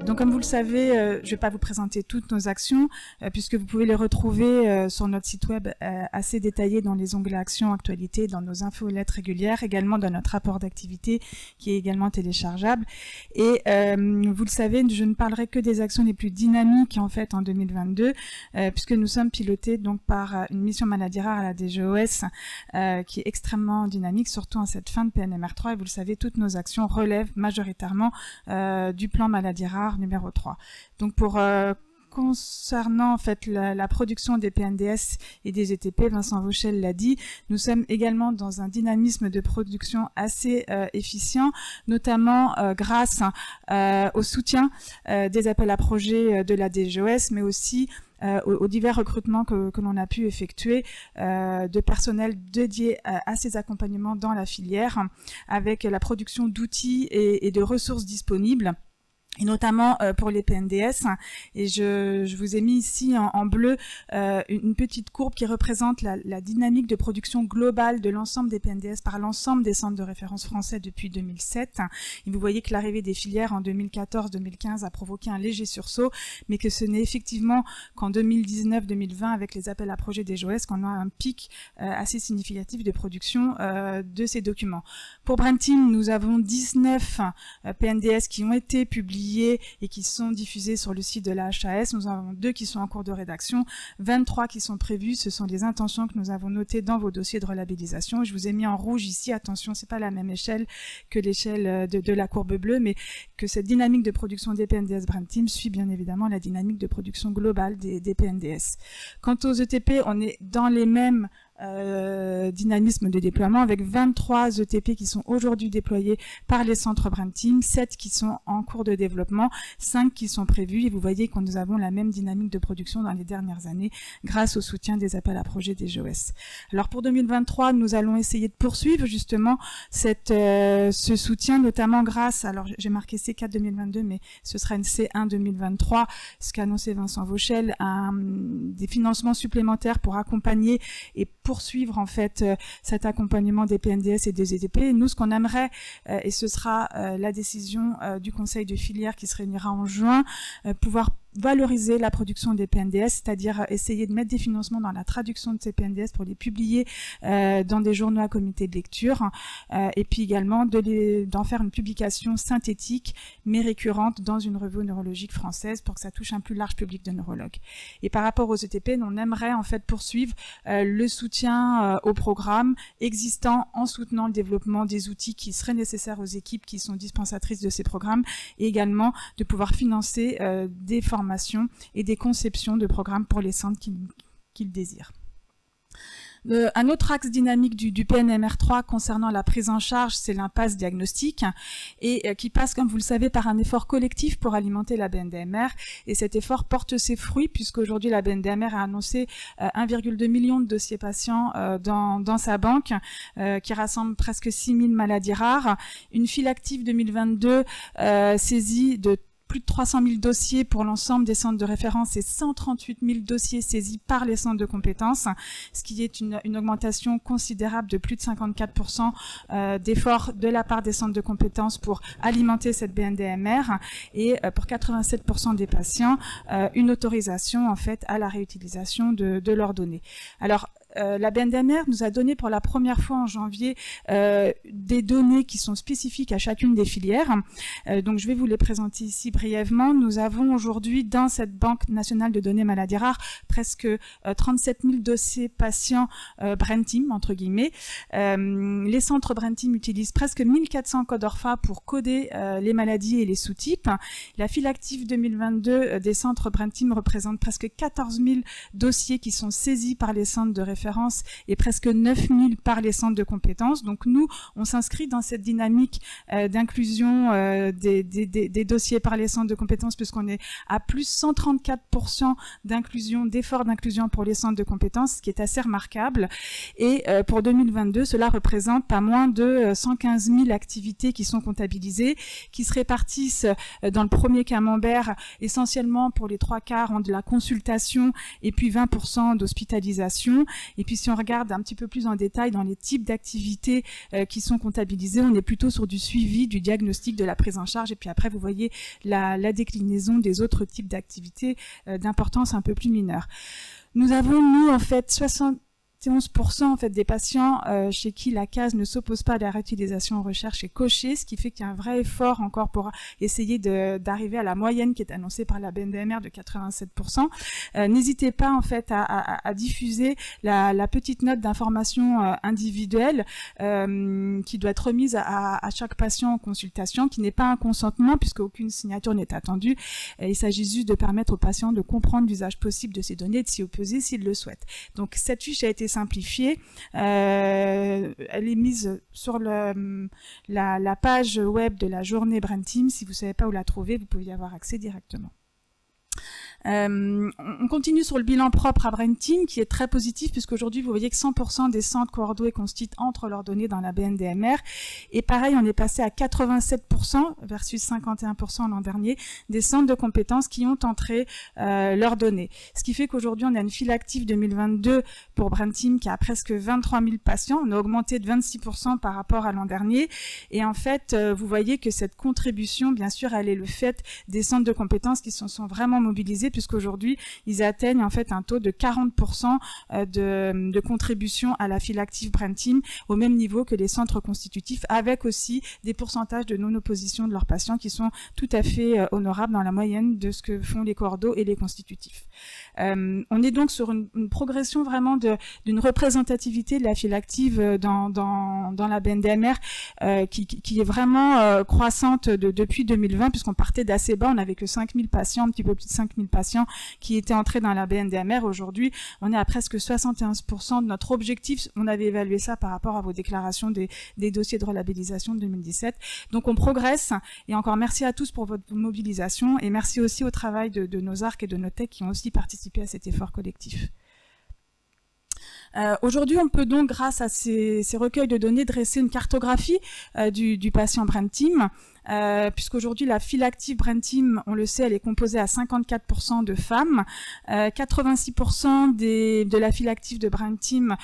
Donc comme vous le savez, je ne vais pas vous présenter toutes nos actions, puisque vous pouvez les retrouver sur notre site web assez détaillé dans les onglets actions, actualités, dans nos infolettes régulières, également dans notre rapport d'activité qui est également téléchargeable. Et vous le savez, je ne parlerai que des actions les plus dynamiques en fait en 2022, puisque nous sommes pilotés donc par une mission maladie rare à la DGOS qui est extrêmement dynamique, surtout en cette fin de PNMR3. Et vous le savez, toutes nos actions relèvent majoritairement du plan maladie rare numéro 3. Donc concernant en fait la production des PNDS et des ETP, Vincent Vauchel l'a dit, nous sommes également dans un dynamisme de production assez efficient, notamment grâce au soutien des appels à projets de la DGOS, mais aussi aux divers recrutements que l'on a pu effectuer de personnel dédié à ces accompagnements dans la filière, avec la production d'outils et de ressources disponibles, et notamment pour les PNDS. Et je vous ai mis ici en bleu une petite courbe qui représente la dynamique de production globale de l'ensemble des PNDS par l'ensemble des centres de référence français depuis 2007. Et vous voyez que l'arrivée des filières en 2014-2015 a provoqué un léger sursaut, mais que ce n'est effectivement qu'en 2019-2020, avec les appels à projets des JOS, qu'on a un pic assez significatif de production de ces documents. Pour Brentim, nous avons 19 PNDS qui ont été publiés et qui sont diffusés sur le site de la HAS. Nous avons 2 qui sont en cours de rédaction, 23 qui sont prévus. Ce sont les intentions que nous avons notées dans vos dossiers de relabellisation. Je vous ai mis en rouge ici, attention, c'est pas la même échelle que l'échelle de la courbe bleue, mais que cette dynamique de production des PNDS Brentim suit bien évidemment la dynamique de production globale des PNDS. Quant aux ETP, on est dans les mêmes dynamisme de déploiement, avec 23 ETP qui sont aujourd'hui déployés par les centres Brentim, 7 qui sont en cours de développement, 5 qui sont prévus, et vous voyez que nous avons la même dynamique de production dans les dernières années grâce au soutien des appels à projets des JOS. Alors pour 2023, nous allons essayer de poursuivre justement ce soutien, notamment grâce, alors j'ai marqué C4 2022, mais ce sera une C1 2023, ce qu'a annoncé Vincent Vauchel, des financements supplémentaires pour accompagner et poursuivre en fait cet accompagnement des PNDS et des ETP. Nous, ce qu'on aimerait, et ce sera la décision du conseil de filière qui se réunira en juin, pouvoir valoriser la production des PNDS, c'est-à-dire essayer de mettre des financements dans la traduction de ces PNDS pour les publier dans des journaux à comité de lecture, et puis également d'en faire une publication synthétique mais récurrente dans une revue neurologique française pour que ça touche un plus large public de neurologues. Et par rapport aux ETP, on aimerait en fait poursuivre le soutien au programme existant en soutenant le développement des outils qui seraient nécessaires aux équipes qui sont dispensatrices de ces programmes, et également de pouvoir financer des formations et des conceptions de programmes pour les centres qu'ils désirent. Un autre axe dynamique du PNMR3 concernant la prise en charge, c'est l'impasse diagnostique, et qui passe, comme vous le savez, par un effort collectif pour alimenter la BNDMR. Et cet effort porte ses fruits, puisqu'aujourd'hui la BNDMR a annoncé 1,2 million de dossiers patients dans sa banque, qui rassemble presque 6000 maladies rares. Une file active 2022 saisie de plus de 300 000 dossiers pour l'ensemble des centres de référence et 138 000 dossiers saisis par les centres de compétences, ce qui est une augmentation considérable de plus de 54% d'efforts de la part des centres de compétences pour alimenter cette BNDMR, et pour 87% des patients, une autorisation en fait à la réutilisation de leurs données. Alors, la BNDMR nous a donné pour la première fois en janvier des données qui sont spécifiques à chacune des filières. Donc je vais vous les présenter ici brièvement. Nous avons aujourd'hui dans cette banque nationale de données maladies rares presque 37 000 dossiers patients Brentim, entre guillemets. Les centres Brentim utilisent presque 1400 codes ORFA pour coder les maladies et les sous-types. La file active 2022 des centres Brentim représente presque 14 000 dossiers qui sont saisis par les centres de référence et presque 9000 par les centres de compétences. Donc nous, on s'inscrit dans cette dynamique d'inclusion des dossiers par les centres de compétences, puisqu'on est à plus 134% d'inclusion, d'efforts d'inclusion pour les centres de compétences, ce qui est assez remarquable. Et pour 2022, cela représente pas moins de 115 000 activités qui sont comptabilisées, qui se répartissent dans le premier camembert essentiellement pour les 3/4 de la consultation et puis 20% d'hospitalisation. Et puis si on regarde un petit peu plus en détail dans les types d'activités qui sont comptabilisées, on est plutôt sur du suivi, du diagnostic, de la prise en charge. Et puis après, vous voyez la déclinaison des autres types d'activités d'importance un peu plus mineure. Nous avons, nous, en fait, 71% en fait des patients chez qui la case ne s'oppose pas à la réutilisation en recherche est cochée, ce qui fait qu'il y a un vrai effort encore pour essayer d'arriver à la moyenne qui est annoncée par la BNDMR de 87%. N'hésitez pas en fait à diffuser la petite note d'information individuelle qui doit être remise à chaque patient en consultation, qui n'est pas un consentement puisque aucune signature n'est attendue. Il s'agit juste de permettre aux patients de comprendre l'usage possible de ces données et de s'y opposer s'ils le souhaitent. Donc cette fiche a été simplifiée. Elle est mise sur la page web de la journée Brain Team. Si vous ne savez pas où la trouver, vous pouvez y avoir accès directement. On continue sur le bilan propre à Brain Team qui est très positif puisqu'aujourd'hui vous voyez que 100% des centres Coordo et Constit entrent leurs données dans la BNDMR et pareil on est passé à 87% versus 51% l'an dernier des centres de compétences qui ont entré leurs données. Ce qui fait qu'aujourd'hui on a une file active 2022 pour Brain Team qui a presque 23 000 patients, on a augmenté de 26% par rapport à l'an dernier et en fait vous voyez que cette contribution bien sûr elle est le fait des centres de compétences qui sont vraiment mobilisés puisqu'aujourd'hui, ils atteignent en fait un taux de 40% de contribution à la file active Brain Team, au même niveau que les centres constitutifs, avec aussi des pourcentages de non-opposition de leurs patients qui sont tout à fait honorables dans la moyenne de ce que font les coordos et les constitutifs. On est donc sur une progression vraiment d'une représentativité de la file active dans la BNDMR qui est vraiment croissante depuis 2020, puisqu'on partait d'assez bas, on n'avait que 5 000 patients, un petit peu plus de 5 000 patients qui étaient entrés dans la BNDMR. Aujourd'hui, on est à presque 71% de notre objectif. On avait évalué ça par rapport à vos déclarations des dossiers de relabellisation de 2017. Donc on progresse et encore merci à tous pour votre mobilisation et merci aussi au travail de nos ARC et de nos TEC qui ont aussi participé à cet effort collectif. Aujourd'hui, on peut donc, grâce à ces recueils de données, dresser une cartographie du patient Brain Team. Puisqu'aujourd'hui la file active Brain Team, on le sait, elle est composée à 54% de femmes, 86% de la file active de Brain Team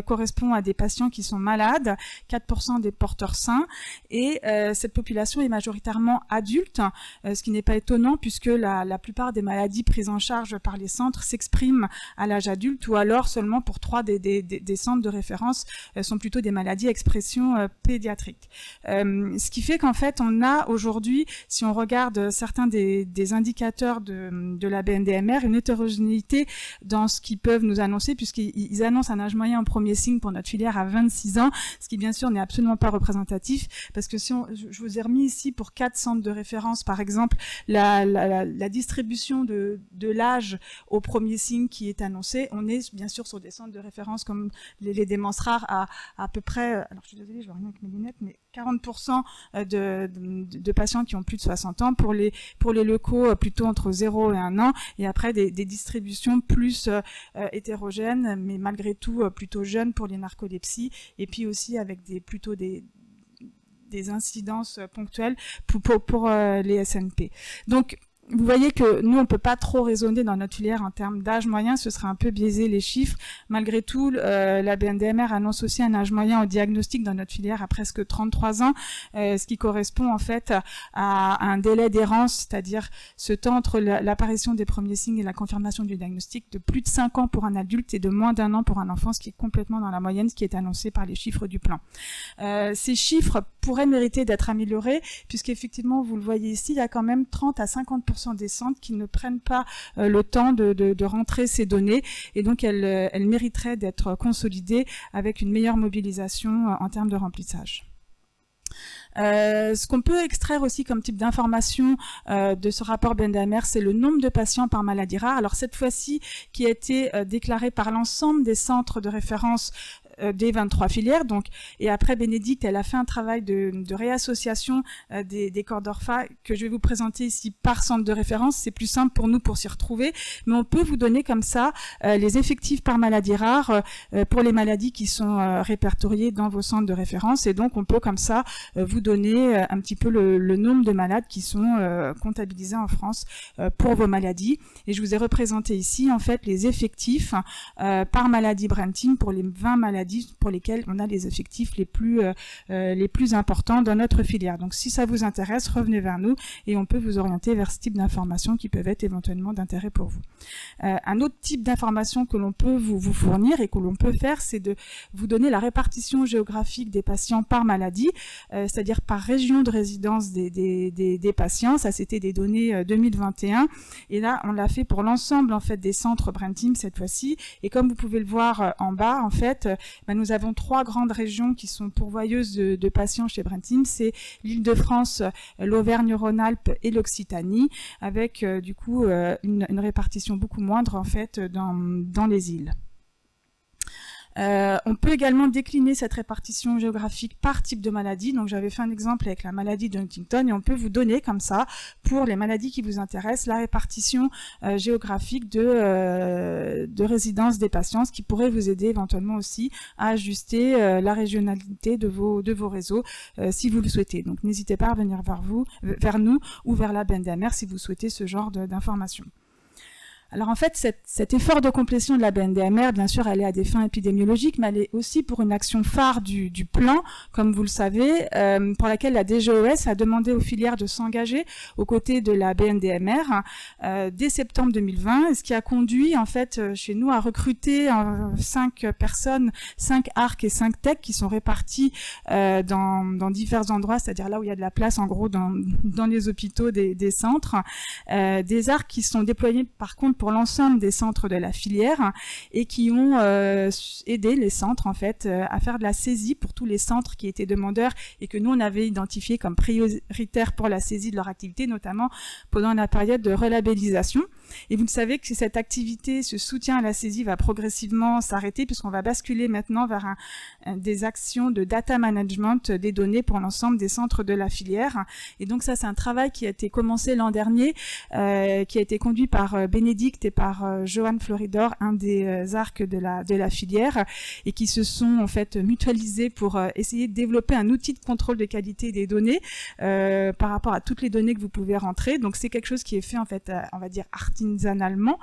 correspond à des patients qui sont malades, 4% des porteurs sains, et cette population est majoritairement adulte, ce qui n'est pas étonnant puisque la plupart des maladies prises en charge par les centres s'expriment à l'âge adulte, ou alors seulement pour 3 des centres de référence sont plutôt des maladies à expression pédiatrique. Ce qui fait qu'en fait on a aujourd'hui, si on regarde certains des indicateurs de la BNDMR, une hétérogénéité dans ce qu'ils peuvent nous annoncer, puisqu'ils annoncent un âge moyen en premier signe pour notre filière à 26 ans, ce qui bien sûr n'est absolument pas représentatif, parce que si je vous ai remis ici pour 4 centres de référence, par exemple, la distribution de l'âge au premier signe qui est annoncé, on est bien sûr sur des centres de référence comme les démences rares à peu près, alors je suis désolée, je vois rien avec mes lunettes, mais 40% de patients qui ont plus de 60 ans, pour les locaux plutôt entre 0 et 1 an, et après des distributions plus hétérogènes, mais malgré tout plutôt jeunes pour les narcolepsies, et puis aussi avec plutôt des incidences ponctuelles pour les SNP. Donc, vous voyez que nous, on peut pas trop raisonner dans notre filière en termes d'âge moyen, ce serait un peu biaisé les chiffres. Malgré tout, la BNDMR annonce aussi un âge moyen au diagnostic dans notre filière à presque 33 ans, ce qui correspond en fait à un délai d'errance, c'est-à-dire ce temps entre l'apparition des premiers signes et la confirmation du diagnostic de plus de 5 ans pour un adulte et de moins d'1 an pour un enfant, ce qui est complètement dans la moyenne, ce qui est annoncé par les chiffres du plan. Ces chiffres pourraient mériter d'être améliorés, puisqu'effectivement, vous le voyez ici, il y a quand même 30 à 50% des centres qui ne prennent pas le temps de rentrer ces données, et donc elles mériteraient d'être consolidées avec une meilleure mobilisation en termes de remplissage. Ce qu'on peut extraire aussi comme type d'information de ce rapport BNDMR, c'est le nombre de patients par maladie rare. Alors cette fois-ci, qui a été déclaré par l'ensemble des centres de référence des 23 filières. Donc, et après, Bénédicte, elle a fait un travail de réassociation des corps d'ORFA que je vais vous présenter ici par centre de référence. C'est plus simple pour nous pour s'y retrouver, mais on peut vous donner comme ça les effectifs par maladie rare pour les maladies qui sont répertoriées dans vos centres de référence. Et donc, on peut comme ça vous donner un petit peu le nombre de malades qui sont comptabilisés en France pour vos maladies. Et je vous ai représenté ici, en fait, les effectifs par maladie Brain Team pour les 20 maladies pour lesquelles on a les effectifs les plus importants dans notre filière. Donc, si ça vous intéresse, revenez vers nous et on peut vous orienter vers ce type d'informations qui peuvent être éventuellement d'intérêt pour vous. Un autre type d'information que l'on peut vous fournir et que l'on peut faire, c'est de vous donner la répartition géographique des patients par maladie, c'est-à-dire par région de résidence des patients. Ça, c'était des données 2021. Et là, on l'a fait pour l'ensemble en fait des centres Brain Team cette fois-ci. Et comme vous pouvez le voir en bas, en fait, nous avons 3 grandes régions qui sont pourvoyeuses de patients chez Brain Team. C'est l'Île-de-France, l'Auvergne-Rhône-Alpes et l'Occitanie, avec du coup une répartition beaucoup moindre en fait dans les îles. On peut également décliner cette répartition géographique par type de maladie. Donc j'avais fait un exemple avec la maladie de Huntington et on peut vous donner comme ça, pour les maladies qui vous intéressent, la répartition géographique de résidence des patients, ce qui pourrait vous aider éventuellement aussi à ajuster la régionalité de vos réseaux si vous le souhaitez. Donc n'hésitez pas à venir vers nous ou vers la BNDMR si vous souhaitez ce genre d'informations. Alors en fait, cet effort de complétion de la BNDMR, bien sûr, elle est à des fins épidémiologiques, mais elle est aussi pour une action phare du plan, comme vous le savez, pour laquelle la DGOS a demandé aux filières de s'engager aux côtés de la BNDMR dès septembre 2020, ce qui a conduit en fait chez nous à recruter 5 personnes, 5 ARC et 5 TEC qui sont répartis dans divers endroits, c'est-à-dire là où il y a de la place en gros dans les hôpitaux des centres, des ARC qui sont déployés par contre pour l'ensemble des centres de la filière et qui ont aidé les centres en fait à faire de la saisie pour tous les centres qui étaient demandeurs et que nous on avait identifié comme prioritaires pour la saisie de leur activité, notamment pendant la période de relabellisation. Et vous le savez que cette activité, ce soutien à la saisie va progressivement s'arrêter puisqu'on va basculer maintenant vers des actions de data management des données pour l'ensemble des centres de la filière. Et donc ça c'est un travail qui a été commencé l'an dernier, qui a été conduit par Bénédicte et par Johan Floridor, un des ARC de la filière, et qui se sont en fait mutualisés pour essayer de développer un outil de contrôle de qualité des données par rapport à toutes les données que vous pouvez rentrer. Donc c'est quelque chose qui est fait en fait, on va dire artisanalement.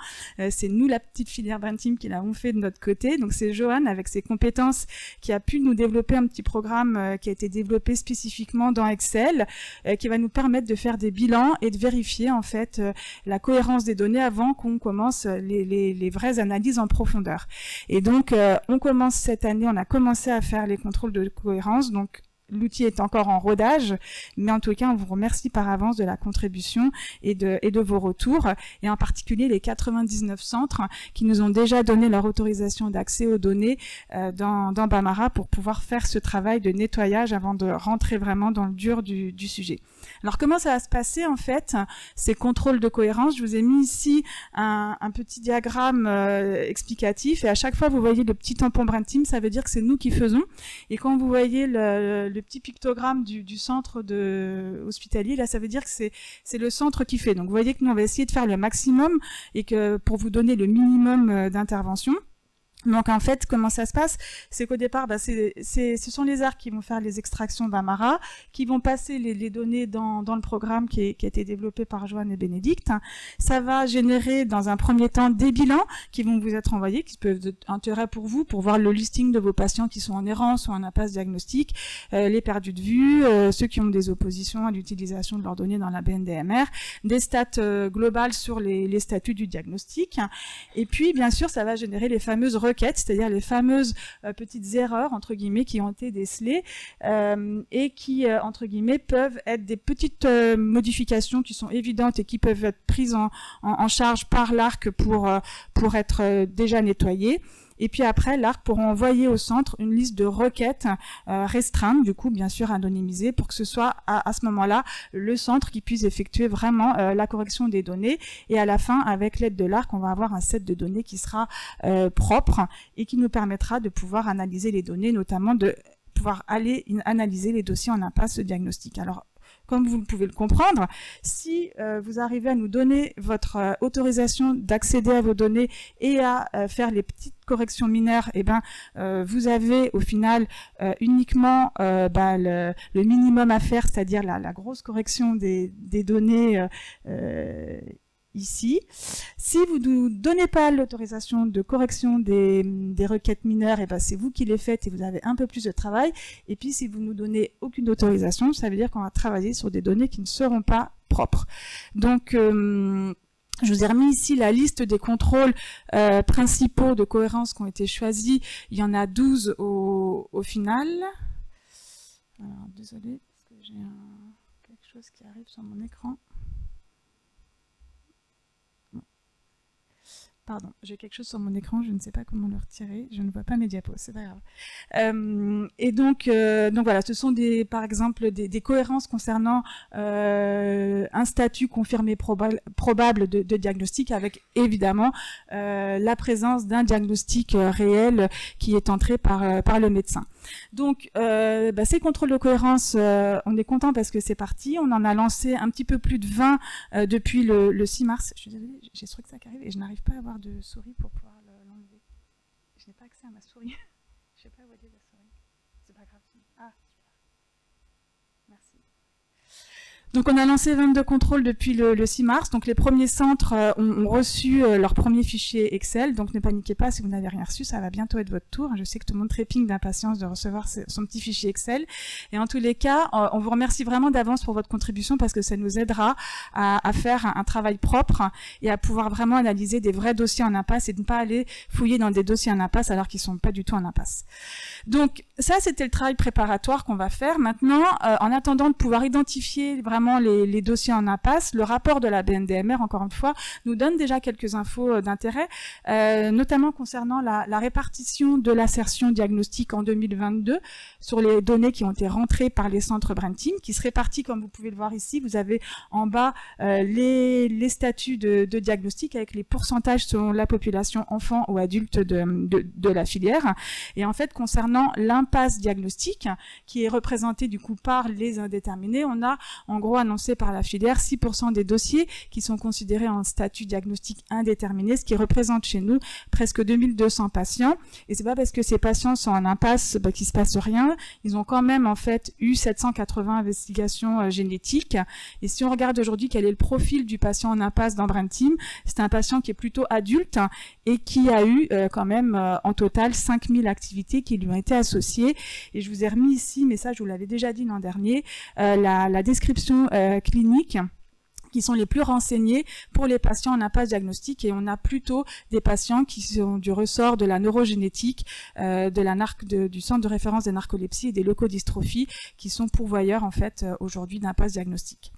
C'est nous, la petite filière Brain Team, qui l'avons fait de notre côté. Donc c'est Johan, avec ses compétences, qui a pu nous développer un petit programme qui a été développé spécifiquement dans Excel, qui va nous permettre de faire des bilans et de vérifier en fait la cohérence des données avant qu'on commence les vraies analyses en profondeur. Et donc, on commence cette année, on a commencé à faire les contrôles de cohérence, donc l'outil est encore en rodage, mais en tout cas, on vous remercie par avance de la contribution et de vos retours, et en particulier les 99 centres qui nous ont déjà donné leur autorisation d'accès aux données dans Bamara pour pouvoir faire ce travail de nettoyage avant de rentrer vraiment dans le dur du sujet. Alors comment ça va se passer en fait, ces contrôles de cohérence? Je vous ai mis ici un petit diagramme explicatif, et à chaque fois vous voyez le petit tampon Brain Team, ça veut dire que c'est nous qui faisons, et quand vous voyez le petit pictogramme du centre hospitalier, là ça veut dire que c'est le centre qui fait. Donc vous voyez que nous on va essayer de faire le maximum et que pour vous donner le minimum d'intervention. Donc en fait, comment ça se passe? C'est qu'au départ, ce sont les ARC qui vont faire les extractions Bamara, qui vont passer les données dans le programme qui a été développé par Joanne et Bénédicte. Ça va générer dans un premier temps des bilans qui vont vous être envoyés, qui peuvent être d'intérêt pour vous, pour voir le listing de vos patients qui sont en errance ou en impasse diagnostique, les perdus de vue, ceux qui ont des oppositions à l'utilisation de leurs données dans la BNDMR, des stats globales sur les statuts du diagnostic. Et puis, bien sûr, ça va générer les fameuses requêtes, c'est-à-dire les fameuses petites erreurs, entre guillemets, qui ont été décelées et qui, entre guillemets, peuvent être des petites modifications qui sont évidentes et qui peuvent être prises en charge par l'ARC pour être déjà nettoyées. Et puis après, l'ARC pourra envoyer au centre une liste de requêtes restreintes, du coup, bien sûr, anonymisées, pour que ce soit à ce moment-là le centre qui puisse effectuer vraiment la correction des données. Et à la fin, avec l'aide de l'ARC, on va avoir un set de données qui sera propre et qui nous permettra de pouvoir analyser les données, notamment de pouvoir aller analyser les dossiers en impasse diagnostique. Alors, comme vous pouvez le comprendre, si vous arrivez à nous donner votre autorisation d'accéder à vos données et à faire les petites corrections mineures, eh ben, vous avez au final uniquement le minimum à faire, c'est-à-dire la grosse correction des données ici. Si vous ne nous donnez pas l'autorisation de correction des requêtes mineures, et ben c'est vous qui les faites et vous avez un peu plus de travail. Et puis si vous ne nous donnez aucune autorisation, ça veut dire qu'on va travailler sur des données qui ne seront pas propres. Donc je vous ai remis ici la liste des contrôles principaux de cohérence qui ont été choisis. Il y en a 12 au final. Alors désolé, parce que j'ai quelque chose qui arrive sur mon écran. Pardon, j'ai quelque chose sur mon écran, je ne sais pas comment le retirer, je ne vois pas mes diapos, c'est pas grave. Et donc voilà, ce sont par exemple des cohérences concernant un statut confirmé probable de diagnostic, avec évidemment la présence d'un diagnostic réel qui est entré par le médecin. Donc ces contrôles de cohérence, on est content parce que c'est parti, on en a lancé un petit peu plus de 20 depuis le 6 mars. Je suis désolée, j'ai ce truc ça qui arrive et je n'arrive pas à avoir de souris pour pouvoir l'enlever. Je n'ai pas accès à ma souris. Je ne sais pas où est la souris. C'est pas grave. Ah, super. Merci. Donc on a lancé 22 contrôles depuis le 6 mars. Donc les premiers centres ont reçu leur premier fichier Excel. Donc ne paniquez pas si vous n'avez rien reçu, ça va bientôt être votre tour. Je sais que tout le monde trépigne d'impatience de recevoir son petit fichier Excel. Et en tous les cas, on vous remercie vraiment d'avance pour votre contribution parce que ça nous aidera à faire un travail propre et à pouvoir vraiment analyser des vrais dossiers en impasse et de ne pas aller fouiller dans des dossiers en impasse alors qu'ils ne sont pas du tout en impasse. Donc ça, c'était le travail préparatoire qu'on va faire. Maintenant, en attendant de pouvoir identifier vraiment les dossiers en impasse, le rapport de la BNDMR, encore une fois, nous donne déjà quelques infos d'intérêt, notamment concernant la répartition de l'assertion diagnostique en 2022 sur les données qui ont été rentrées par les centres Brain Team, qui se répartit, comme vous pouvez le voir ici. Vous avez en bas les statuts de diagnostic avec les pourcentages selon la population enfant ou adulte de la filière. Et en fait, concernant l'impasse diagnostique, qui est représentée du coup par les indéterminés, on a en gros annoncé par la filière 6% des dossiers qui sont considérés en statut diagnostic indéterminé, ce qui représente chez nous presque 2200 patients. Et c'est pas parce que ces patients sont en impasse qu'il se passe rien. Ils ont quand même en fait eu 780 investigations génétiques. Et si on regarde aujourd'hui quel est le profil du patient en impasse dans Brain Team, c'est un patient qui est plutôt adulte et qui a eu quand même en total 5000 activités qui lui ont été associées. Et je vous ai remis ici, mais ça je vous l'avais déjà dit l'an dernier, la description clinique qui sont les plus renseignés pour les patients en impasse diagnostique, et on a plutôt des patients qui sont du ressort de la neurogénétique, du centre de référence des narcolepsies et des leucodystrophies, qui sont pourvoyeurs en fait aujourd'hui d'impasse diagnostique.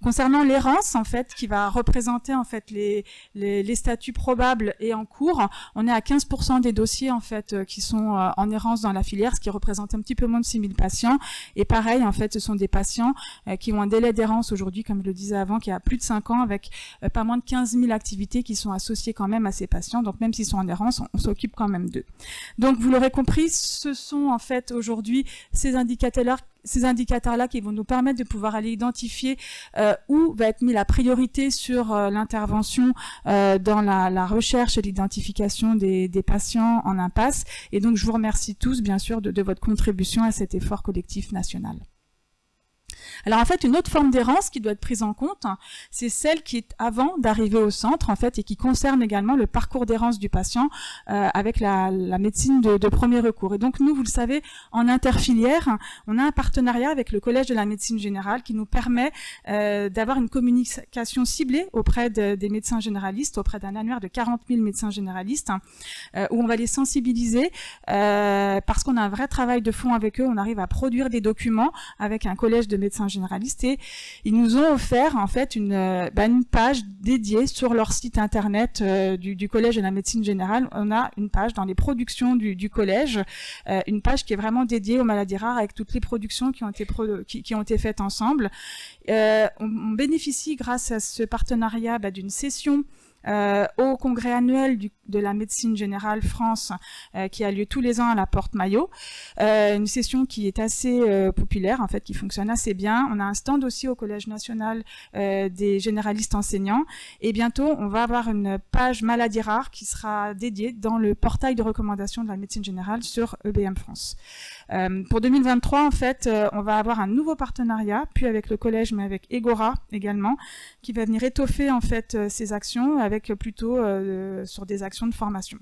Concernant l'errance, en fait, qui va représenter en fait les statuts probables et en cours, on est à 15% des dossiers en fait qui sont en errance dans la filière, ce qui représente un petit peu moins de 6000 patients. Et pareil, en fait, ce sont des patients qui ont un délai d'errance aujourd'hui, comme je le disais avant, qui a plus de 5 ans, avec pas moins de 15 000 activités qui sont associées quand même à ces patients. Donc même s'ils sont en errance, on s'occupe quand même d'eux. Donc vous l'aurez compris, ce sont en fait aujourd'hui ces indicateurs-là qui vont nous permettre de pouvoir aller identifier où va être mis la priorité sur l'intervention dans la recherche et l'identification des patients en impasse. Et donc, je vous remercie tous, bien sûr, de votre contribution à cet effort collectif national. Alors en fait, une autre forme d'errance qui doit être prise en compte, c'est celle qui est avant d'arriver au centre en fait et qui concerne également le parcours d'errance du patient avec la médecine de premier recours. Et donc nous, vous le savez, en interfilière, on a un partenariat avec le Collège de la médecine générale qui nous permet d'avoir une communication ciblée auprès des médecins généralistes, auprès d'un annuaire de 40 000 médecins généralistes, où on va les sensibiliser parce qu'on a un vrai travail de fond avec eux. On arrive à produire des documents avec un collège de médecins généraliste, et ils nous ont offert en fait une page dédiée sur leur site internet du Collège de la médecine générale. On a une page dans les productions du collège, une page qui est vraiment dédiée aux maladies rares avec toutes les productions qui ont été faites ensemble. On bénéficie grâce à ce partenariat d'une session au congrès annuel de la médecine générale France qui a lieu tous les ans à la Porte Maillot, une session qui est assez populaire en fait, qui fonctionne assez bien. On a un stand aussi au Collège national des généralistes enseignants, et bientôt on va avoir une page maladies rares qui sera dédiée dans le portail de recommandation de la médecine générale sur EBM France. Pour 2023 en fait, on va avoir un nouveau partenariat, puis avec le collège mais avec Egora également, qui va venir étoffer en fait ces actions avec plutôt sur des actions de formation.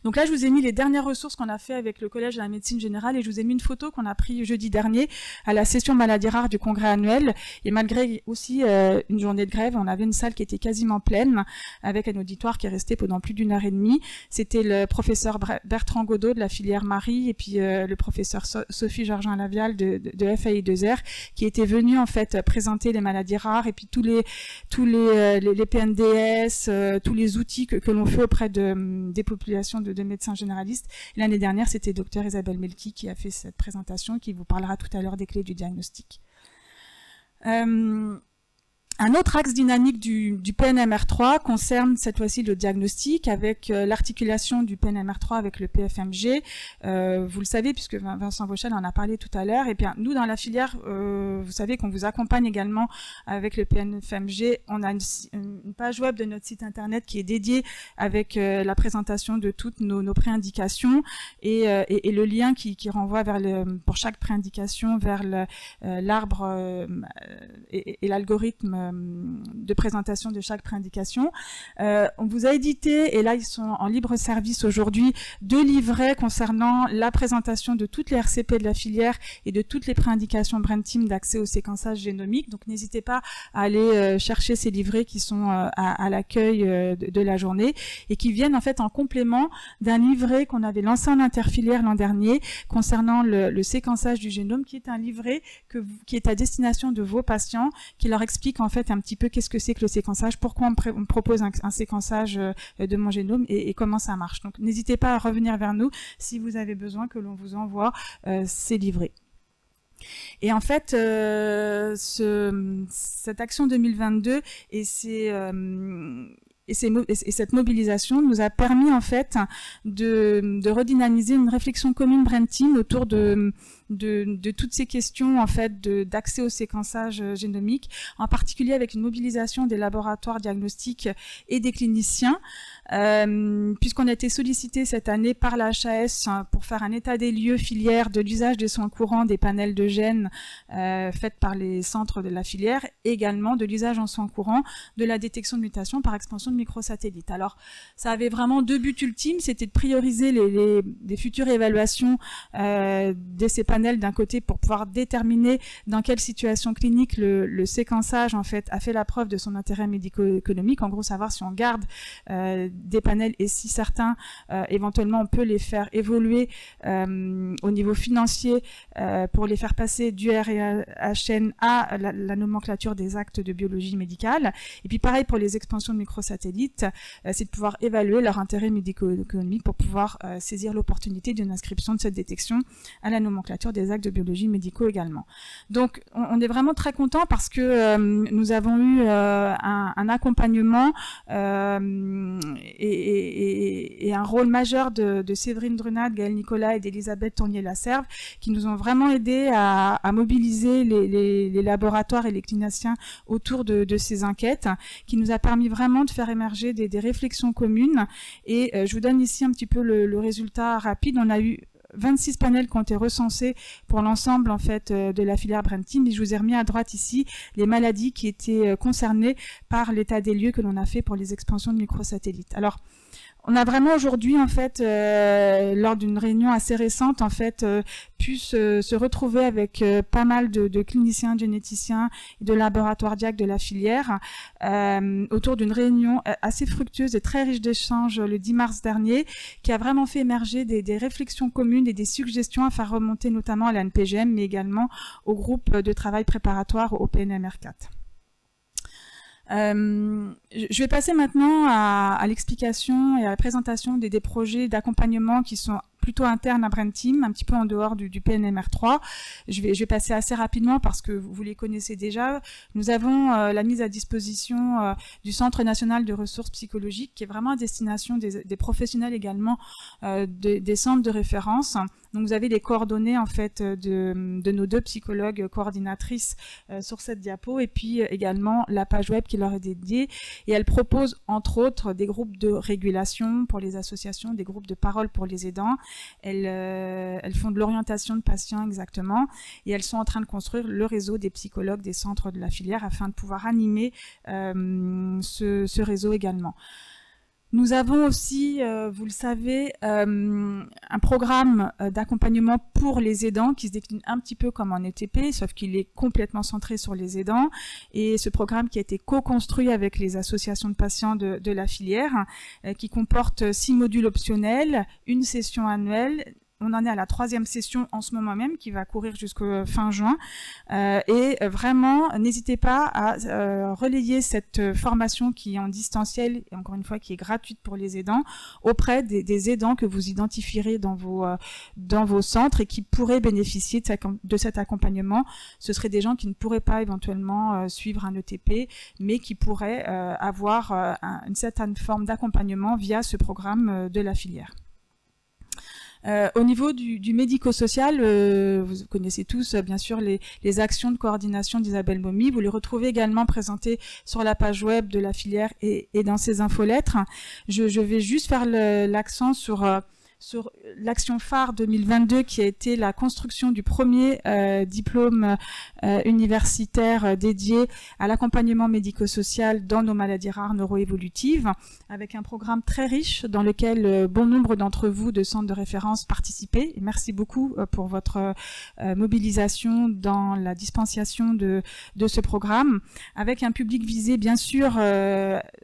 Donc là, je vous ai mis les dernières ressources qu'on a fait avec le Collège de la médecine générale, et je vous ai mis une photo qu'on a prise jeudi dernier à la session maladies rares du congrès annuel. Et malgré aussi une journée de grève, on avait une salle qui était quasiment pleine, avec un auditoire qui est resté pendant plus d'1 heure et demie. C'était le professeur Bertrand Godot de la filière Marie, et puis le professeur Sophie Georgin-Lavial de FAI2R, qui étaient venus en fait présenter les maladies rares, et puis tous les PNDS, tous les outils que l'on fait auprès des populations de médecins généralistes. L'année dernière, c'était Dr Isabelle Melki qui a fait cette présentation, qui vous parlera tout à l'heure des clés du diagnostic. Un autre axe dynamique du PNMR3 concerne cette fois-ci le diagnostic, avec l'articulation du PNMR3 avec le PFMG. Vous le savez, puisque Vincent Vauchel en a parlé tout à l'heure. Et bien, nous, dans la filière, vous savez qu'on vous accompagne également avec le PFMG. On a une page web de notre site internet qui est dédiée avec la présentation de toutes nos préindications et le lien qui renvoie vers pour chaque préindication vers l'arbre et l'algorithme de présentation de chaque préindication. On vous a édité, et là ils sont en libre service aujourd'hui, 2 livrets concernant la présentation de toutes les RCP de la filière et de toutes les préindications BrainTeam d'accès au séquençage génomique. Donc n'hésitez pas à aller chercher ces livrets qui sont à l'accueil de la journée, et qui viennent en fait en complément d'un livret qu'on avait lancé en interfilière l'an dernier concernant le séquençage du génome, qui est un livret qui est à destination de vos patients, qui leur explique en fait un petit peu qu'est-ce que c'est que le séquençage, pourquoi on me propose un séquençage de mon génome, et comment ça marche. Donc n'hésitez pas à revenir vers nous si vous avez besoin que l'on vous envoie ces livrets. Et en fait, cette action 2022 et cette mobilisation nous a permis en fait de redynamiser une réflexion commune BrainTeam autour de toutes ces questions en fait d'accès au séquençage génomique, en particulier avec une mobilisation des laboratoires diagnostiques et des cliniciens, puisqu'on a été sollicité cette année par la HAS pour faire un état des lieux filière de l'usage des soins courants des panels de gènes faits par les centres de la filière, et également de l'usage en soins courants de la détection de mutations par expansion de microsatellites. Alors ça avait vraiment 2 buts ultimes, c'était de prioriser les futures évaluations de ces panels d'un côté, pour pouvoir déterminer dans quelle situation clinique le séquençage en fait a fait la preuve de son intérêt médico-économique, en gros savoir si on garde des panels, et si certains éventuellement on peut les faire évoluer au niveau financier pour les faire passer du RHN à la nomenclature des actes de biologie médicale. Et puis pareil pour les expansions de microsatellites, c'est de pouvoir évaluer leur intérêt médico-économique pour pouvoir saisir l'opportunité d'une inscription de cette détection à la nomenclature des actes de biologie médicaux également. Donc on est vraiment très content, parce que nous avons eu un accompagnement et un rôle majeur de Séverine Drunat, Gaëlle Nicolas et d'Elisabeth Tournier-Lasserve, qui nous ont vraiment aidé à mobiliser les laboratoires et les cliniciens autour de ces enquêtes, qui nous a permis vraiment de faire émerger des réflexions communes. Et je vous donne ici un petit peu le résultat rapide. On a eu 26 panels qui ont été recensés pour l'ensemble en fait de la filière BrainTeam, et je vous ai remis à droite ici les maladies qui étaient concernées par l'état des lieux que l'on a fait pour les expansions de microsatellites. Alors On a vraiment aujourd'hui, en fait, lors d'une réunion assez récente, en fait, pu se retrouver avec pas mal de cliniciens, de généticiens et de laboratoires diac de la filière autour d'une réunion assez fructueuse et très riche d'échanges le 10 mars dernier, qui a vraiment fait émerger des réflexions communes et des suggestions à faire remonter notamment à la NPGM, mais également au groupe de travail préparatoire au PNMR4. Je vais passer maintenant à l'explication et à la présentation des projets d'accompagnement qui sont plutôt internes à Brain Team, un petit peu en dehors du PNMR3. Je vais passer assez rapidement parce que vous les connaissez déjà. Nous avons la mise à disposition du Centre national de ressources psychologiques, qui est vraiment à destination des professionnels également des centres de référence. Donc vous avez les coordonnées en fait de nos 2 psychologues coordinatrices sur cette diapo, et puis également la page web qui leur est dédiée, et elle propose entre autres des groupes de régulation pour les associations, des groupes de parole pour les aidants. Elles font de l'orientation de patients exactement, et elles sont en train de construire le réseau des psychologues des centres de la filière afin de pouvoir animer ce réseau également. Nous avons aussi, vous le savez, un programme d'accompagnement pour les aidants qui se décline un petit peu comme en ETP, sauf qu'il est complètement centré sur les aidants. Et ce programme qui a été co-construit avec les associations de patients de la filière, qui comporte 6 modules optionnels, une session annuelle. On en est à la 3e session en ce moment même, qui va courir jusqu'au fin juin. Et vraiment, n'hésitez pas à relayer cette formation qui est en distanciel, et encore une fois, qui est gratuite pour les aidants, auprès des aidants que vous identifierez dans vos centres et qui pourraient bénéficier de cet accompagnement. Ce seraient des gens qui ne pourraient pas éventuellement suivre un ETP, mais qui pourraient avoir une certaine forme d'accompagnement via ce programme de la filière. Au niveau du médico-social, vous connaissez tous bien sûr les actions de coordination d'Isabelle Momy. Vous les retrouvez également présentées sur la page web de la filière et dans ses infolettres. Je vais juste faire l'accent sur l'action phare 2022 qui a été la construction du premier diplôme universitaire dédié à l'accompagnement médico-social dans nos maladies rares neuroévolutives, avec un programme très riche dans lequel bon nombre d'entre vous de centres de référence participaient. Et merci beaucoup pour votre mobilisation dans la dispensation de ce programme, avec un public visé bien sûr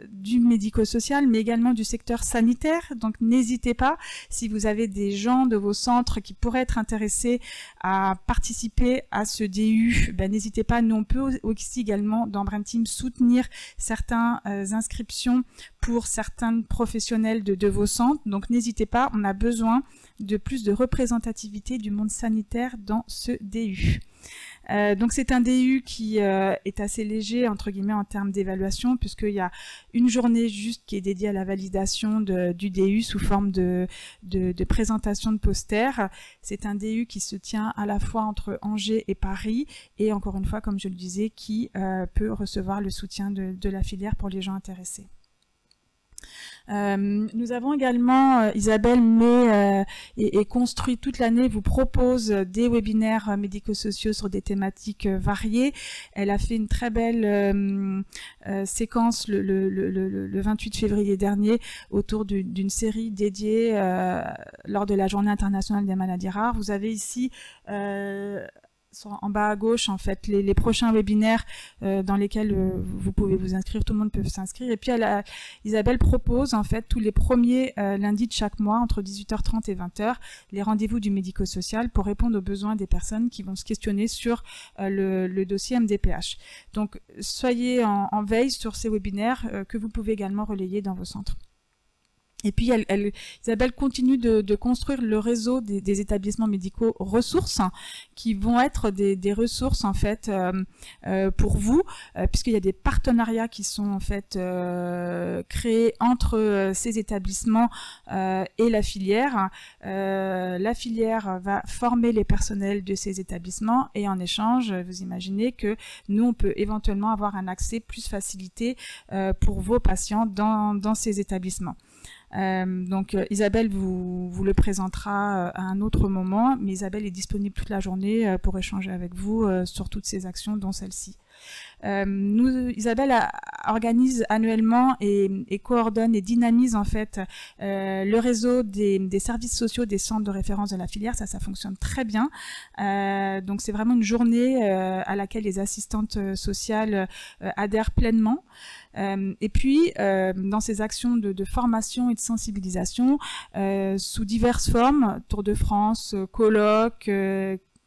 du médico-social, mais également du secteur sanitaire. Donc n'hésitez pas, si vous avez des gens de vos centres qui pourraient être intéressés à participer à ce DU, n'hésitez pas. Nous, on peut aussi également, dans Brain Team, soutenir certaines inscriptions pour certains professionnels de vos centres. Donc, n'hésitez pas, on a besoin de plus de représentativité du monde sanitaire dans ce DU. Donc c'est un DU qui est assez léger entre guillemets en termes d'évaluation, puisqu'il y a une journée juste qui est dédiée à la validation du DU sous forme de présentation de posters. C'est un DU qui se tient à la fois entre Angers et Paris, et encore une fois, comme je le disais, qui peut recevoir le soutien de la filière pour les gens intéressés. Nous avons également, Isabelle et construit toute l'année, vous propose des webinaires médico-sociaux sur des thématiques variées. Elle a fait une très belle séquence le 28 février dernier autour d'une série dédiée lors de la Journée internationale des maladies rares. Vous avez ici en bas à gauche, en fait, les prochains webinaires dans lesquels vous pouvez vous inscrire, tout le monde peut s'inscrire. Et puis, Isabelle propose, en fait, tous les premiers lundis de chaque mois, entre 18h30 et 20h, les rendez-vous du médico-social pour répondre aux besoins des personnes qui vont se questionner sur le dossier MDPH. Donc, soyez en veille sur ces webinaires que vous pouvez également relayer dans vos centres. Et puis, Isabelle continue de construire le réseau des établissements médicaux ressources, qui vont être des ressources en fait pour vous, puisqu'il y a des partenariats qui sont en fait créés entre ces établissements et la filière. La filière va former les personnels de ces établissements, et en échange, vous imaginez que nous, on peut éventuellement avoir un accès plus facilité pour vos patients dans ces établissements. Donc Isabelle vous le présentera à un autre moment, mais Isabelle est disponible toute la journée pour échanger avec vous sur toutes ces actions, dont celle-ci. Isabelle organise annuellement et coordonne et dynamise en fait le réseau des services sociaux des centres de référence de la filière. Ça fonctionne très bien. Donc c'est vraiment une journée à laquelle les assistantes sociales adhèrent pleinement. Et puis, dans ces actions de formation et de sensibilisation, sous diverses formes, Tour de France, colloques,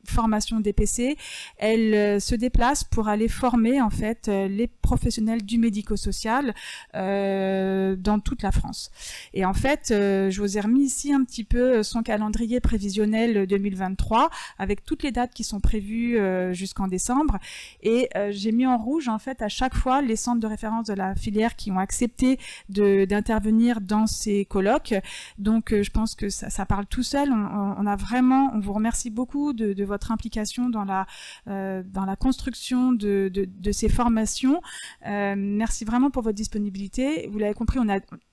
formation DPC, elle se déplace pour aller former en fait les professionnels du médico-social dans toute la France. Et en fait, je vous ai remis ici un petit peu son calendrier prévisionnel 2023 avec toutes les dates qui sont prévues jusqu'en décembre. Et j'ai mis en rouge en fait à chaque fois les centres de référence de la filière qui ont accepté d'intervenir dans ces colloques. Donc je pense que ça parle tout seul. On vous remercie beaucoup de votre implication dans la construction de ces formations. Merci vraiment pour votre disponibilité. Vous l'avez compris,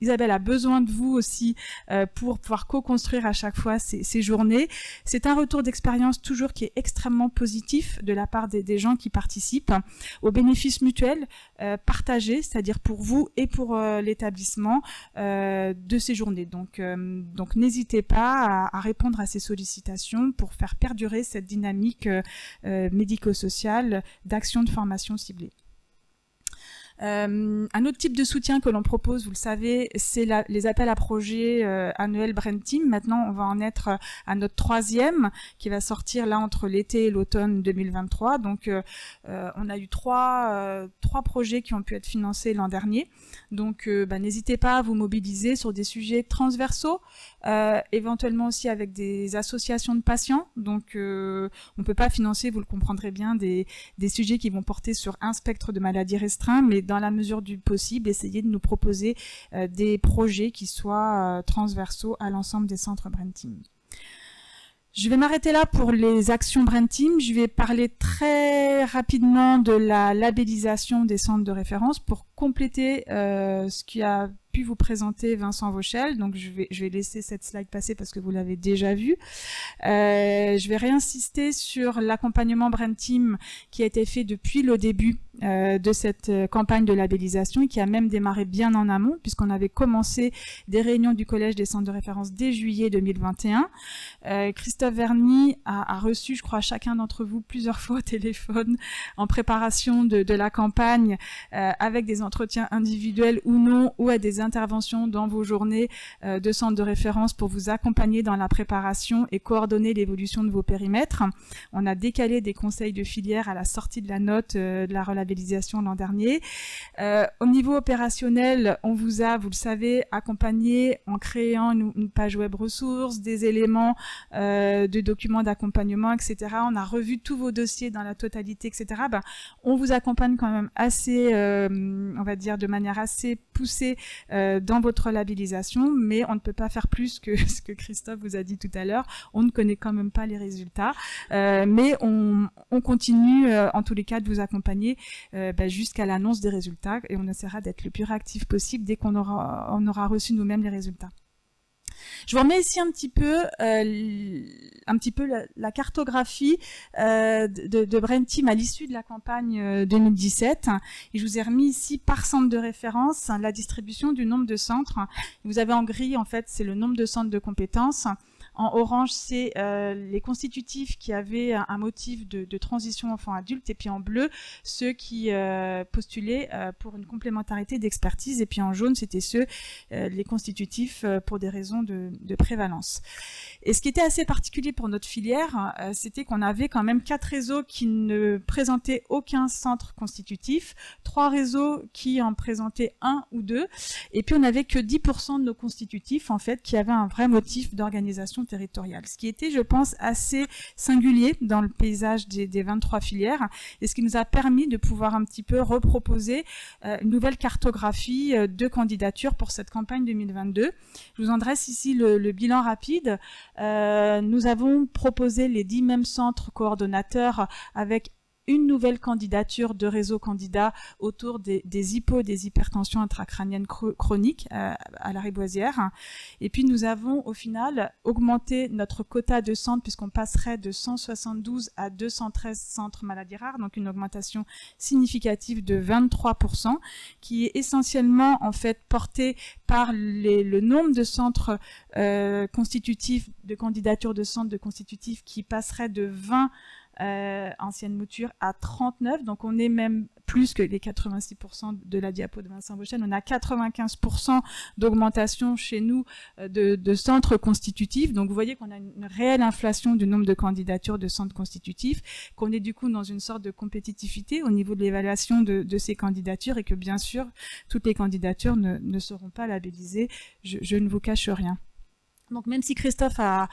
Isabelle a besoin de vous aussi pour pouvoir co-construire à chaque fois ces journées. C'est un retour d'expérience toujours qui est extrêmement positif de la part des gens qui participent au bénéfice mutuel partagé, c'est-à-dire pour vous et pour l'établissement de ces journées. Donc n'hésitez pas à répondre à ces sollicitations pour faire perdurer cette dynamique médico-sociale d'action de formation ciblée. Un autre type de soutien que l'on propose, vous le savez, c'est les appels à projets annuels Brain Team. Maintenant, on va en être à notre 3e qui va sortir là entre l'été et l'automne 2023. Donc, on a eu trois projets qui ont pu être financés l'an dernier. Donc, n'hésitez pas à vous mobiliser sur des sujets transversaux, éventuellement aussi avec des associations de patients. Donc, on peut pas financer, vous le comprendrez bien, des sujets qui vont porter sur un spectre de maladies restreint, mais dans la mesure du possible, essayer de nous proposer des projets qui soient transversaux à l'ensemble des centres Brain Team. Je vais m'arrêter là pour les actions Brain Team. Je vais parler très rapidement de la labellisation des centres de référence pour compléter ce qui a pu vous présenter Vincent Vauchel. Donc je vais laisser cette slide passer parce que vous l'avez déjà vue. Je vais réinsister sur l'accompagnement Brain Team qui a été fait depuis le début de cette campagne de labellisation et qui a même démarré bien en amont puisqu'on avait commencé des réunions du Collège des centres de référence dès juillet 2021. Christophe Verny a reçu, je crois, chacun d'entre vous plusieurs fois au téléphone en préparation de la campagne avec des entretiens individuels ou non ou à des interventions dans vos journées de centres de référence pour vous accompagner dans la préparation et coordonner l'évolution de vos périmètres. On a décalé des conseils de filière à la sortie de la note de la relabellisation l'an dernier. Au niveau opérationnel, on vous a, vous le savez, accompagné en créant une page web ressources, des éléments de documents d'accompagnement, etc. On a revu tous vos dossiers dans la totalité, etc. On vous accompagne quand même assez, on va dire, de manière assez poussée dans votre labellisation, mais on ne peut pas faire plus que ce que Christophe vous a dit tout à l'heure. On ne connaît quand même pas les résultats, mais on continue en tous les cas de vous accompagner jusqu'à l'annonce des résultats et on essaiera d'être le plus réactif possible dès qu'on aura reçu nous-mêmes les résultats. Je vous remets ici un petit peu la cartographie de Brain Team à l'issue de la campagne 2017. Et je vous ai remis ici par centre de référence la distribution du nombre de centres. Vous avez en gris, en fait, c'est le nombre de centres de compétences. En orange, c'est les constitutifs qui avaient un motif de transition enfant-adulte. Et puis en bleu, ceux qui postulaient pour une complémentarité d'expertise. Et puis en jaune, c'était les constitutifs pour des raisons de prévalence. Et ce qui était assez particulier pour notre filière, c'était qu'on avait quand même 4 réseaux qui ne présentaient aucun centre constitutif, 3 réseaux qui en présentaient 1 ou 2, et puis on n'avait que 10% de nos constitutifs, en fait, qui avaient un vrai motif d'organisation territoriale. Ce qui était, je pense, assez singulier dans le paysage des 23 filières, et ce qui nous a permis de pouvoir un petit peu reproposer une nouvelle cartographie de candidatures pour cette campagne 2022. Je vous en dresse ici le bilan rapide. Nous avons proposé les 10 mêmes centres coordonnateurs avec une nouvelle candidature de réseau candidat autour des HIPO, des hypertensions intracrâniennes chroniques à la Riboisière. Et puis nous avons au final augmenté notre quota de centres puisqu'on passerait de 172 à 213 centres maladies rares, donc une augmentation significative de 23%, qui est essentiellement en fait portée par le nombre de centres constitutifs, de candidatures de centres de constitutifs qui passerait de 20 anciennes moutures à 39, donc on est même plus que les 86% de la diapo de Vincent Beauchesne, on a 95% d'augmentation chez nous de centres constitutifs, donc vous voyez qu'on a une réelle inflation du nombre de candidatures de centres constitutifs, qu'on est du coup dans une sorte de compétitivité au niveau de l'évaluation de ces candidatures et que bien sûr toutes les candidatures ne seront pas labellisées, je ne vous cache rien. Donc même si Christophe a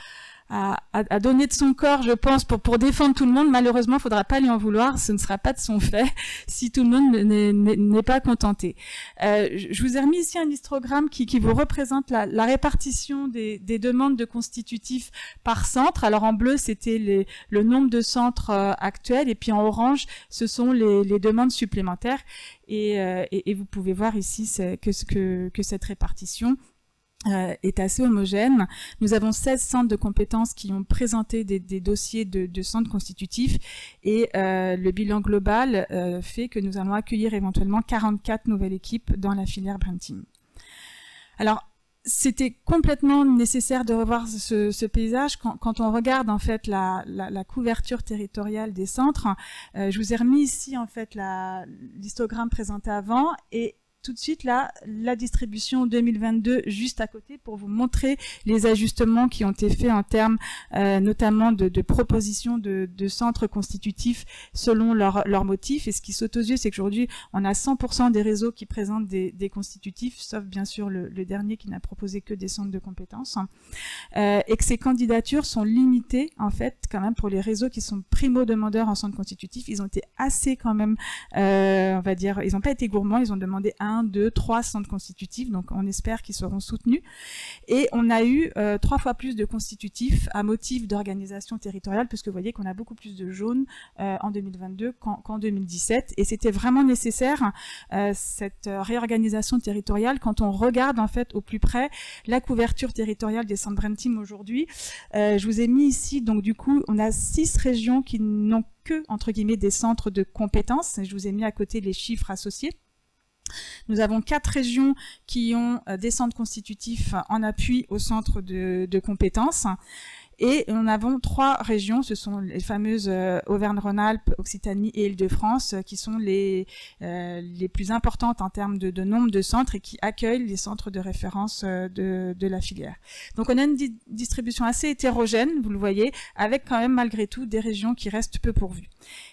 donné de son corps, je pense, pour défendre tout le monde, malheureusement, il ne faudra pas lui en vouloir, ce ne sera pas de son fait si tout le monde n'est pas contenté. Je vous ai remis ici un histogramme qui vous représente la répartition des demandes de constitutifs par centre. Alors en bleu, c'était le nombre de centres actuels, et puis en orange, ce sont les demandes supplémentaires. Et vous pouvez voir ici que cette répartition est assez homogène. Nous avons 16 centres de compétences qui ont présenté des dossiers de centres constitutifs et le bilan global fait que nous allons accueillir éventuellement 44 nouvelles équipes dans la filière Brain Team. Alors, c'était complètement nécessaire de revoir ce paysage quand on regarde en fait la couverture territoriale des centres. Je vous ai remis ici en fait l'histogramme présenté avant et tout de suite là, la distribution 2022 juste à côté pour vous montrer les ajustements qui ont été faits en termes notamment de propositions de centres constitutifs selon leur motif. Et ce qui saute aux yeux, c'est qu'aujourd'hui, on a 100% des réseaux qui présentent des constitutifs, sauf bien sûr le dernier qui n'a proposé que des centres de compétences. Et que ces candidatures sont limitées, en fait, quand même, pour les réseaux qui sont primo-demandeurs en centre constitutif. Ils ont été assez quand même, on va dire, ils n'ont pas été gourmands, ils ont demandé 1, 2, 3 centres constitutifs, donc on espère qu'ils seront soutenus. Et on a eu 3 fois plus de constitutifs à motif d'organisation territoriale, puisque vous voyez qu'on a beaucoup plus de jaunes en 2022 qu'en 2017. Et c'était vraiment nécessaire, cette réorganisation territoriale, quand on regarde en fait au plus près la couverture territoriale des centres Brain Team aujourd'hui. Je vous ai mis ici, donc du coup, on a 6 régions qui n'ont que, entre guillemets, des centres de compétences. Je vous ai mis à côté les chiffres associés. Nous avons 4 régions qui ont des centres constitutifs en appui au centre de compétences. Et nous avons 3 régions, ce sont les fameuses Auvergne-Rhône-Alpes, Occitanie et Île-de-France, qui sont les plus importantes en termes de nombre de centres et qui accueillent les centres de référence de la filière. Donc on a une distribution assez hétérogène, vous le voyez, avec quand même malgré tout des régions qui restent peu pourvues.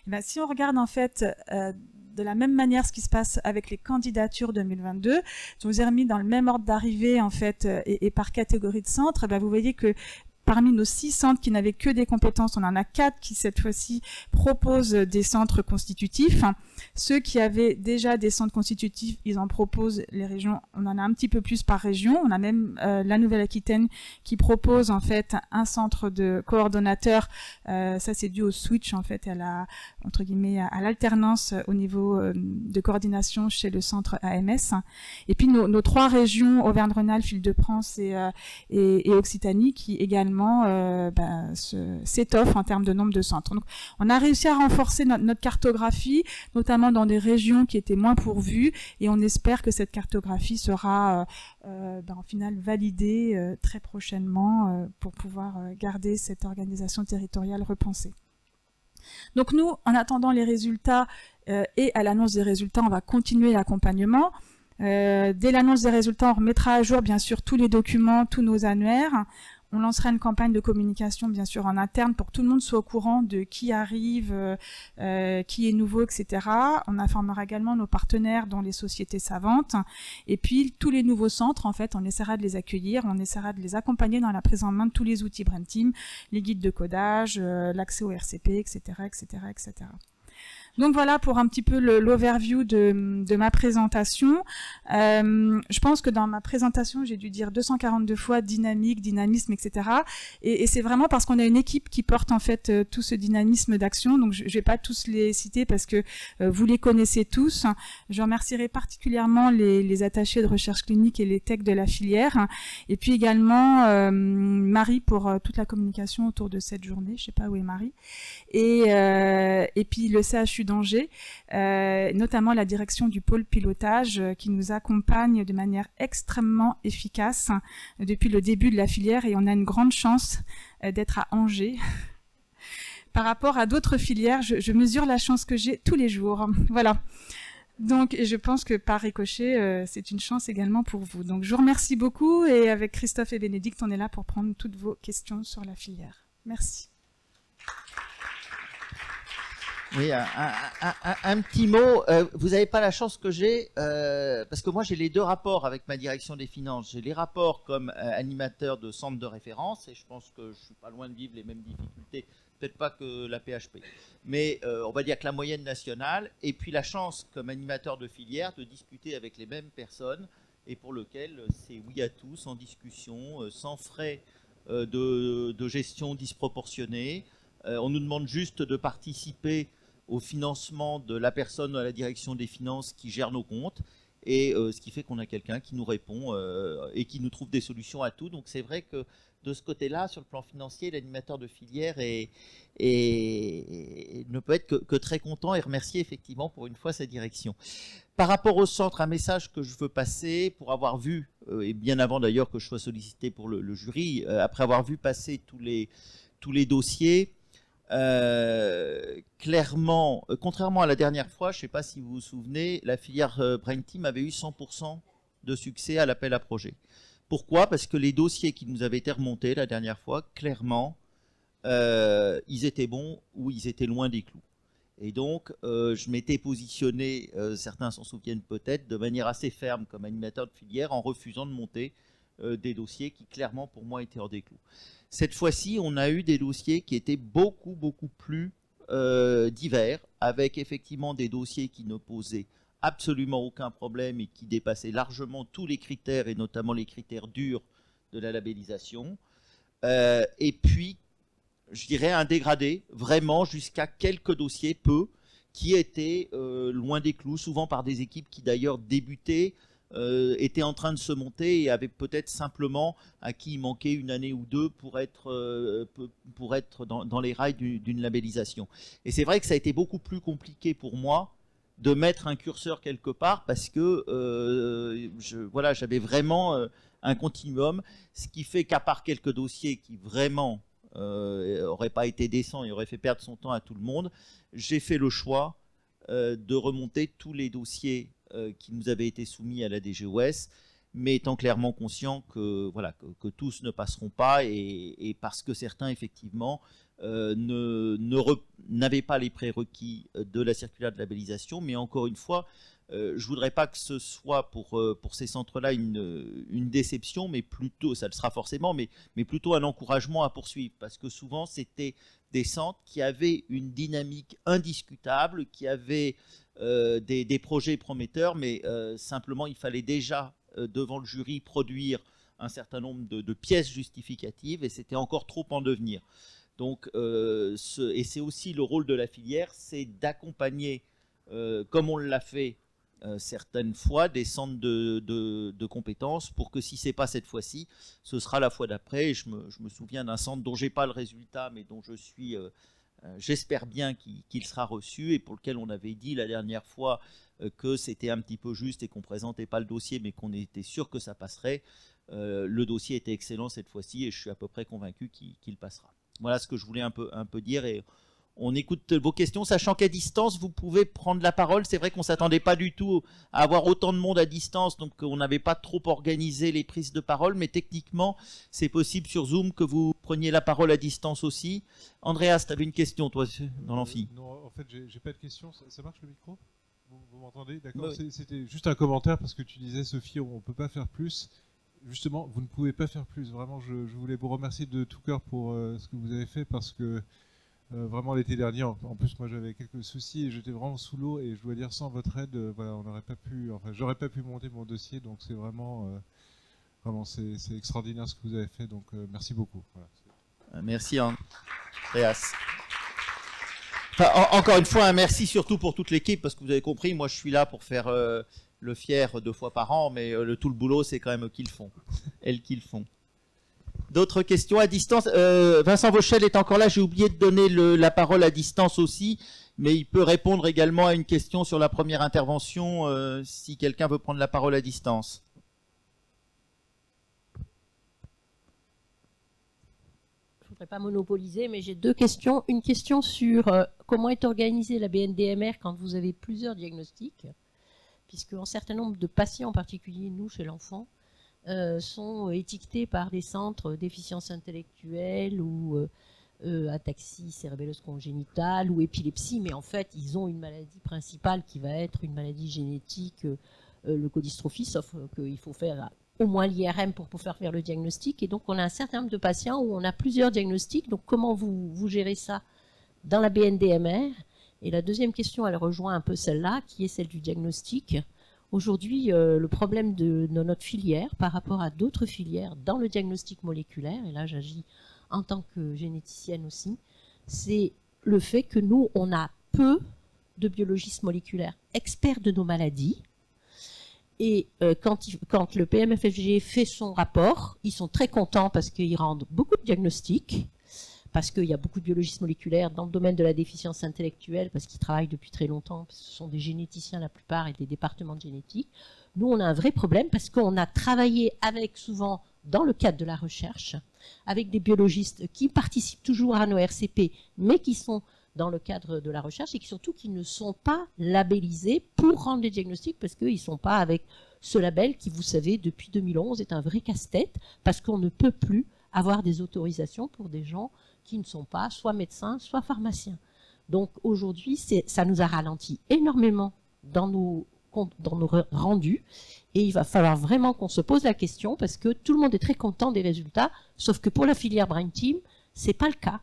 Et bien, si on regarde en fait de la même manière ce qui se passe avec les candidatures 2022, je vous ai remis dans le même ordre d'arrivée en fait et par catégorie de centres, vous voyez que parmi nos 6 centres qui n'avaient que des compétences, on en a 4 qui cette fois-ci proposent des centres constitutifs. Ceux qui avaient déjà des centres constitutifs, ils en proposent, les régions, on en a un petit peu plus par région. On a même la Nouvelle-Aquitaine qui propose en fait un centre de coordonnateur. Ça c'est dû au switch en fait, à la, entre guillemets, à l'alternance au niveau de coordination chez le centre AMS. Et puis nos 3 régions, Auvergne-Rhône-Alpes, Île-de-France et Occitanie, qui également s'étoffe en termes de nombre de centres. Donc, on a réussi à renforcer notre cartographie, notamment dans des régions qui étaient moins pourvues, et on espère que cette cartographie sera en final validée très prochainement pour pouvoir garder cette organisation territoriale repensée. Donc nous, en attendant les résultats et à l'annonce des résultats, on va continuer l'accompagnement. Dès l'annonce des résultats, on remettra à jour bien sûr tous les documents, tous nos annuaires. On lancera une campagne de communication, bien sûr, en interne pour que tout le monde soit au courant de qui arrive, qui est nouveau, etc. On informera également nos partenaires, dont les sociétés savantes. Et puis, tous les nouveaux centres, en fait, on essaiera de les accueillir, on essaiera de les accompagner dans la prise en main de tous les outils Brain Team, les guides de codage, l'accès au RCP, etc., etc., etc. Donc voilà pour un petit peu l'overview de ma présentation. Je pense que dans ma présentation, j'ai dû dire 242 fois dynamique, dynamisme, etc. Et c'est vraiment parce qu'on a une équipe qui porte en fait tout ce dynamisme d'action. Donc je vais pas tous les citer parce que vous les connaissez tous. Je remercierai particulièrement les attachés de recherche clinique et les techs de la filière. Et puis également Marie pour toute la communication autour de cette journée. Je sais pas où est Marie. Et puis le CHU d'Angers, notamment la direction du pôle pilotage qui nous accompagne de manière extrêmement efficace depuis le début de la filière et on a une grande chance d'être à Angers. Par rapport à d'autres filières, je mesure la chance que j'ai tous les jours. Voilà. Donc, je pense que par ricochet, c'est une chance également pour vous. Donc, je vous remercie beaucoup et avec Christophe et Bénédicte, on est là pour prendre toutes vos questions sur la filière. Merci. Oui, un petit mot. Vous n'avez pas la chance que j'ai, parce que moi j'ai les deux rapports avec ma direction des finances. J'ai les rapports comme animateur de centre de référence, et je pense que je suis pas loin de vivre les mêmes difficultés, peut-être pas que la PHP, mais on va dire que la moyenne nationale, et puis la chance comme animateur de filière de discuter avec les mêmes personnes, et pour lequel c'est oui à tout, sans discussion, sans frais de gestion disproportionnés. On nous demande juste de participer au financement de la personne à la direction des finances qui gère nos comptes, et ce qui fait qu'on a quelqu'un qui nous répond et qui nous trouve des solutions à tout. Donc c'est vrai que de ce côté-là, sur le plan financier, l'animateur de filière ne peut être que très content et remercier effectivement pour une fois sa direction. Par rapport au centre, un message que je veux passer, pour avoir vu, et bien avant d'ailleurs que je sois sollicité pour le jury, après avoir vu passer tous les dossiers, clairement, contrairement à la dernière fois, je ne sais pas si vous vous souvenez, la filière Brain Team avait eu 100% de succès à l'appel à projet. Pourquoi? Parce que les dossiers qui nous avaient été remontés la dernière fois, clairement, ils étaient bons ou ils étaient loin des clous. Et donc, je m'étais positionné, certains s'en souviennent peut-être, de manière assez ferme comme animateur de filière en refusant de monter des dossiers qui clairement pour moi étaient hors des clous. Cette fois-ci, on a eu des dossiers qui étaient beaucoup plus divers, avec effectivement des dossiers qui ne posaient absolument aucun problème et qui dépassaient largement tous les critères, et notamment les critères durs de la labellisation. Et puis, je dirais un dégradé, vraiment jusqu'à quelques dossiers, peu, qui étaient loin des clous, souvent par des équipes qui d'ailleurs débutaient, étaient en train de se monter et avaient peut-être simplement à qui il manquait une année ou deux pour être dans les rails d'une labellisation. Et c'est vrai que ça a été beaucoup plus compliqué pour moi de mettre un curseur quelque part parce que voilà, j'avais vraiment un continuum, ce qui fait qu'à part quelques dossiers qui vraiment n'auraient pas été décents et auraient fait perdre son temps à tout le monde, j'ai fait le choix de remonter tous les dossiers qui nous avaient été soumis à la DGOS, mais étant clairement conscient que, voilà, que tous ne passeront pas et parce que certains, effectivement, n'avaient pas les prérequis de la circulaire de labellisation. Mais encore une fois, je ne voudrais pas que ce soit pour ces centres-là une déception, mais plutôt, ça le sera forcément, mais plutôt un encouragement à poursuivre, parce que souvent, c'était des centres qui avaient une dynamique indiscutable, qui avaient des projets prometteurs, mais simplement il fallait déjà devant le jury produire un certain nombre de pièces justificatives et c'était encore trop en devenir. Donc, et c'est aussi le rôle de la filière, c'est d'accompagner, comme on l'a fait certaines fois, des centres de compétences pour que si ce n'est pas cette fois-ci, ce sera la fois d'après. Je me souviens d'un centre dont je n'ai pas le résultat, mais dont je suis... j'espère bien qu'il sera reçu et pour lequel on avait dit la dernière fois que c'était un petit peu juste et qu'on ne présentait pas le dossier mais qu'on était sûr que ça passerait. Le dossier était excellent cette fois-ci et je suis à peu près convaincu qu'il passera. Voilà ce que je voulais un peu dire et on écoute vos questions, sachant qu'à distance vous pouvez prendre la parole. C'est vrai qu'on ne s'attendait pas du tout à avoir autant de monde à distance, donc on n'avait pas trop organisé les prises de parole, mais techniquement c'est possible sur Zoom que vous preniez la parole à distance aussi. Andreas, tu avais une question toi dans l'amphi? Non, en fait j'ai pas de question. Ça marche le micro? Vous m'entendez? D'accord. Oui. C'était juste un commentaire parce que tu disais, Sophie, on ne peut pas faire plus. Justement, vous ne pouvez pas faire plus. Vraiment, je voulais vous remercier de tout cœur pour ce que vous avez fait parce que vraiment l'été dernier. En plus, moi, j'avais quelques soucis et j'étais vraiment sous l'eau. Et je dois dire, sans votre aide, voilà, on n'aurait pas pu, enfin, j'aurais pas pu monter mon dossier. Donc, c'est vraiment, vraiment, c'est extraordinaire ce que vous avez fait. Donc, merci beaucoup. Voilà. Merci, Andreas. Enfin, encore une fois, un merci surtout pour toute l'équipe, parce que vous avez compris, moi, je suis là pour faire le fier 2 fois par an, mais tout le boulot, c'est quand même eux qui le font. Elles qui le font. D'autres questions à distance? Vincent Vauchel est encore là. J'ai oublié de donner la parole à distance aussi, mais il peut répondre également à une question sur la première intervention si quelqu'un veut prendre la parole à distance. Je ne voudrais pas monopoliser, mais j'ai 2 questions. Une question sur comment est organisée la BNDMR quand vous avez plusieurs diagnostics, puisque un certain nombre de patients, en particulier nous chez l'enfant, sont étiquetés par des centres déficience intellectuelle ou ataxie cérébelleuse congénitale ou épilepsie, mais en fait ils ont une maladie principale qui va être une maladie génétique, leukodystrophie, sauf qu'il faut faire au moins l'IRM pour pouvoir faire le diagnostic. Et donc on a un certain nombre de patients où on a plusieurs diagnostics. Donc comment vous gérez ça dans la BNDMR? Et la deuxième question, elle rejoint un peu celle-là, qui est celle du diagnostic. Aujourd'hui, le problème de notre filière par rapport à d'autres filières dans le diagnostic moléculaire, et là j'agis en tant que généticienne aussi, c'est le fait que nous, on a peu de biologistes moléculaires experts de nos maladies. Et quand le PMFFG fait son rapport, ils sont très contents parce qu'ils rendent beaucoup de diagnostics, parce qu'il y a beaucoup de biologistes moléculaires dans le domaine de la déficience intellectuelle, parce qu'ils travaillent depuis très longtemps, parce que ce sont des généticiens la plupart et des départements de génétique. Nous, on a un vrai problème parce qu'on a travaillé avec, souvent, dans le cadre de la recherche, avec des biologistes qui participent toujours à nos RCP, mais qui sont dans le cadre de la recherche et qui surtout qui ne sont pas labellisés pour rendre les diagnostics, parce qu'ils ne sont pas avec ce label qui, vous savez, depuis 2011 est un vrai casse-tête, parce qu'on ne peut plus avoir des autorisations pour des gens qui ne sont pas soit médecins, soit pharmaciens. Donc aujourd'hui, ça nous a ralenti énormément dans nos rendus, et il va falloir vraiment qu'on se pose la question, parce que tout le monde est très content des résultats, sauf que pour la filière Brain Team, c'est pas le cas.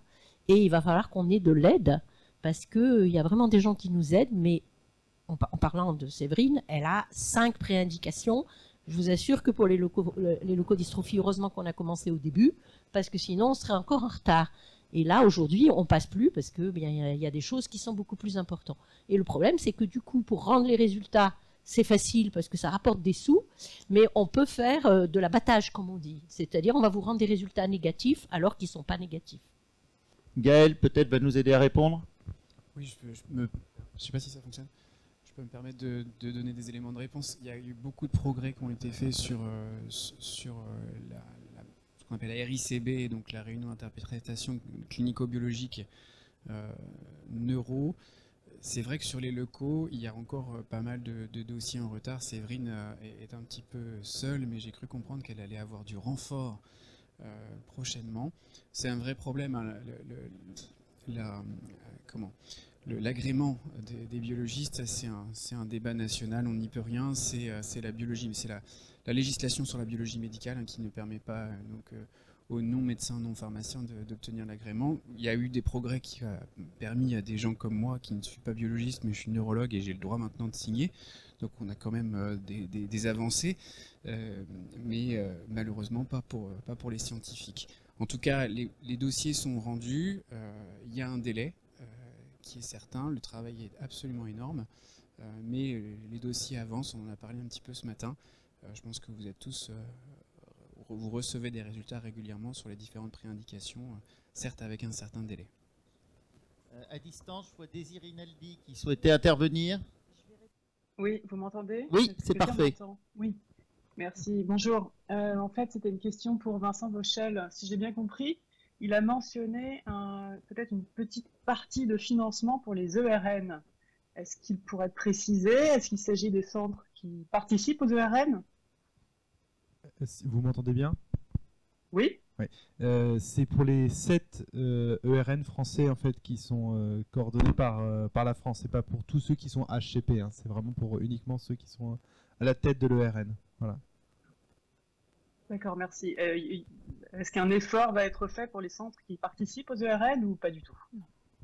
Et il va falloir qu'on ait de l'aide, parce qu'il y a vraiment des gens qui nous aident, mais en parlant de Séverine, elle a 5 préindications. Je vous assure que pour les leukodystrophies, heureusement qu'on a commencé au début, parce que sinon on serait encore en retard. Et là, aujourd'hui, on passe plus parce que y a des choses qui sont beaucoup plus importantes. Et le problème, c'est que du coup, pour rendre les résultats, c'est facile parce que ça rapporte des sous, mais on peut faire de l'abattage, comme on dit. C'est-à-dire, on va vous rendre des résultats négatifs alors qu'ils ne sont pas négatifs. Gaël, peut-être, va nous aider à répondre. Oui, je sais pas si ça fonctionne. Je peux me permettre de donner des éléments de réponse. Il y a eu beaucoup de progrès qui ont été faits sur ce qu'on appelle la RICB, donc la réunion d'interprétation clinico-biologique neuro. C'est vrai que sur les leucos, il y a encore pas mal de dossiers en retard. Séverine est un petit peu seule, mais j'ai cru comprendre qu'elle allait avoir du renfort prochainement. C'est un vrai problème, hein, l'agrément des biologistes, c'est un débat national, on n'y peut rien, c'est la biologie, c'est la législation sur la biologie médicale, hein, qui ne permet pas aux non-médecins, non-pharmaciens d'obtenir l'agrément. Il y a eu des progrès qui ont permis à des gens comme moi, qui ne suis pas biologiste, mais je suis neurologue et j'ai le droit maintenant de signer. Donc on a quand même des avancées, mais malheureusement pas pour les scientifiques. En tout cas, les dossiers sont rendus, il y a un délai qui est certain, le travail est absolument énorme, mais les dossiers avancent, on en a parlé un petit peu ce matin. Je pense que vous êtes tous, vous recevez des résultats régulièrement sur les différentes préindications, certes avec un certain délai. À distance, je vois Désir Rinaldi qui souhaitait intervenir. Oui, vous m'entendez? Oui, c'est parfait. Oui, merci. Bonjour. En fait, c'était une question pour Vincent Vauchel. Si j'ai bien compris, il a mentionné peut-être une petite partie de financement pour les ERN. Est-ce qu'il pourrait être précisé? Est-ce qu'il s'agit des centres qui participent aux ERN? Vous m'entendez bien? Oui. Oui. C'est pour les 7 ERN français en fait qui sont coordonnés par la France. C'est pas pour tous ceux qui sont HCP. Hein. C'est vraiment pour uniquement ceux qui sont à la tête de l'ERN. Voilà. D'accord, merci. Est-ce qu'un effort va être fait pour les centres qui participent aux ERN ou pas du tout?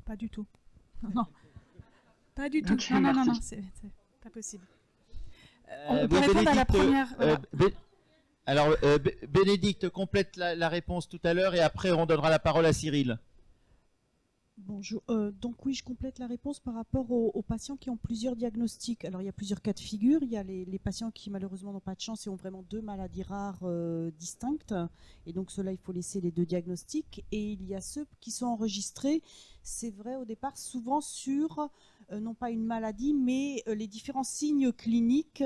pas du tout. Non, pas du tout. Okay, non, c'est pas possible. On peut répondre à la première. Voilà. Alors, Bénédicte complète la réponse tout à l'heure et après on donnera la parole à Cyril. Bonjour. Donc oui, je complète la réponse par rapport aux patients qui ont plusieurs diagnostics. Alors il y a plusieurs cas de figure. Il y a les patients qui malheureusement n'ont pas de chance et ont vraiment 2 maladies rares distinctes. Et donc ceux-là, il faut laisser les 2 diagnostics. Et il y a ceux qui sont enregistrés, c'est vrai au départ, souvent sur non pas une maladie, mais les différents signes cliniques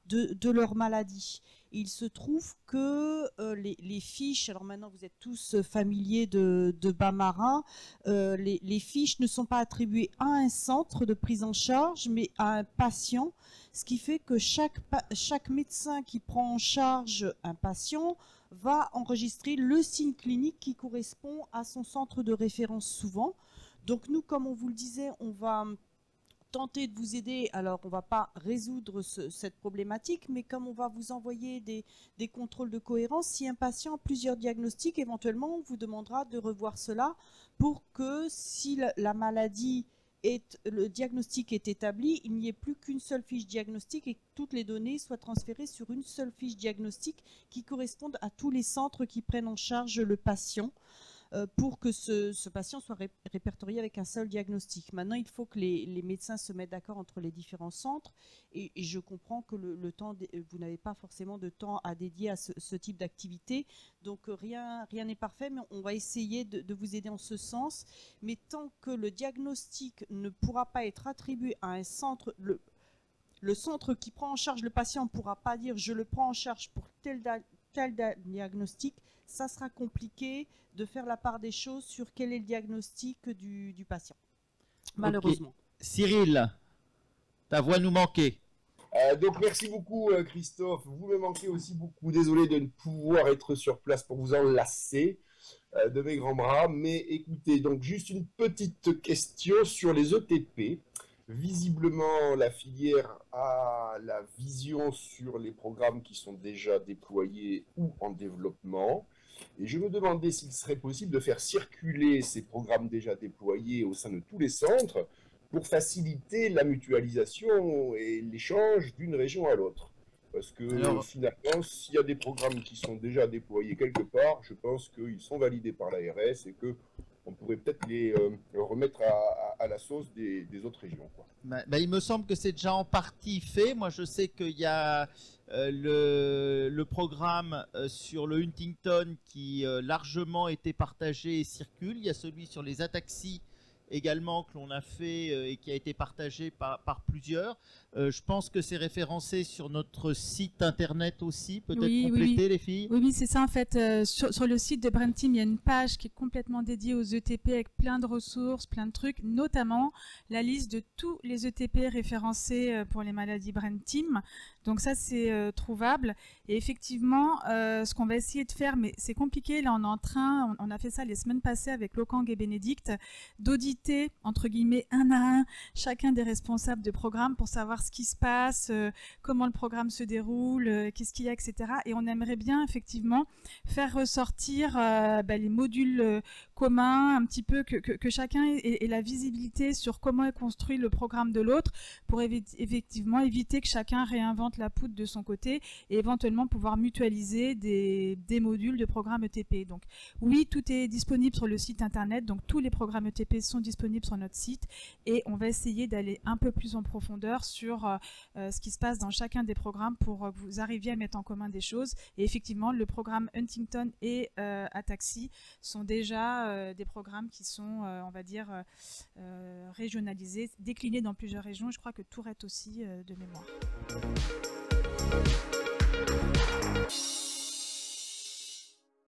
de leur maladie. Il se trouve que les fiches, alors maintenant vous êtes tous familiers de Bamara, les fiches ne sont pas attribuées à un centre de prise en charge, mais à un patient, ce qui fait que chaque médecin qui prend en charge un patient va enregistrer le signe clinique qui correspond à son centre de référence souvent. Donc nous, comme on vous le disait, on va tenter de vous aider. Alors, on ne va pas résoudre cette problématique, mais comme on va vous envoyer des contrôles de cohérence, si un patient a plusieurs diagnostics, éventuellement, on vous demandera de revoir cela pour que si la maladie le diagnostic est établi, il n'y ait plus qu'une seule fiche diagnostique et que toutes les données soient transférées sur une seule fiche diagnostique qui corresponde à tous les centres qui prennent en charge le patient. Pour que ce patient soit répertorié avec un seul diagnostic. Maintenant, il faut que les médecins se mettent d'accord entre les différents centres et je comprends que le temps, vous n'avez pas forcément de temps à dédier à ce type d'activité. Donc, rien n'est parfait, mais on va essayer de vous aider en ce sens. Mais tant que le diagnostic ne pourra pas être attribué à un centre, le centre qui prend en charge le patient ne pourra pas dire « je le prends en charge pour tel diagnostic », ça sera compliqué de faire la part des choses sur quel est le diagnostic du patient, malheureusement. Okay. Cyril, ta voix nous manquait. Donc merci beaucoup Christophe, vous me manquez aussi beaucoup, désolé de ne pouvoir être sur place pour vous enlacer de mes grands bras, mais écoutez, donc juste une petite question sur les ETP. Visiblement, la filière a la vision sur les programmes qui sont déjà déployés ou en développement. Et je me demandais s'il serait possible de faire circuler ces programmes déjà déployés au sein de tous les centres pour faciliter la mutualisation et l'échange d'une région à l'autre. Parce que finalement, s'il y a des programmes qui sont déjà déployés quelque part, je pense qu'ils sont validés par l'ARS et que on pourrait peut-être les remettre à la sauce des autres régions, quoi. Il me semble que c'est déjà en partie fait. Moi, je sais qu'il y a le programme sur le Huntington qui largement été partagé et circule. Il y a celui sur les ataxies également que l'on a fait et qui a été partagé par plusieurs. Je pense que c'est référencé sur notre site internet aussi, peut-être complété les filles. Oui, c'est ça en fait. Sur le site de Brain Team, il y a une page qui est complètement dédiée aux ETP avec plein de ressources, plein de trucs, notamment la liste de tous les ETP référencés pour les maladies Brain Team. Donc ça, c'est trouvable. Et effectivement, ce qu'on va essayer de faire, mais c'est compliqué, là on est en train, on a fait ça les semaines passées avec Lokang et Bénédicte, d'auditer, entre guillemets, un à un, chacun des responsables de programme pour savoir ce qui se passe, comment le programme se déroule, qu'est-ce qu'il y a, etc. Et on aimerait bien, effectivement, faire ressortir les modules communs, un petit peu, que chacun ait la visibilité sur comment est construit le programme de l'autre, pour effectivement éviter que chacun réinvente la poudre de son côté et éventuellement pouvoir mutualiser des modules de programme ETP. Donc oui, tout est disponible sur le site internet, donc tous les programmes ETP sont disponibles sur notre site et on va essayer d'aller un peu plus en profondeur sur ce qui se passe dans chacun des programmes pour que vous arriviez à mettre en commun des choses. Et effectivement, le programme Huntington et Ataxie sont déjà des programmes qui sont, on va dire, régionalisés, déclinés dans plusieurs régions. Je crois que Tourette aussi, de mémoire.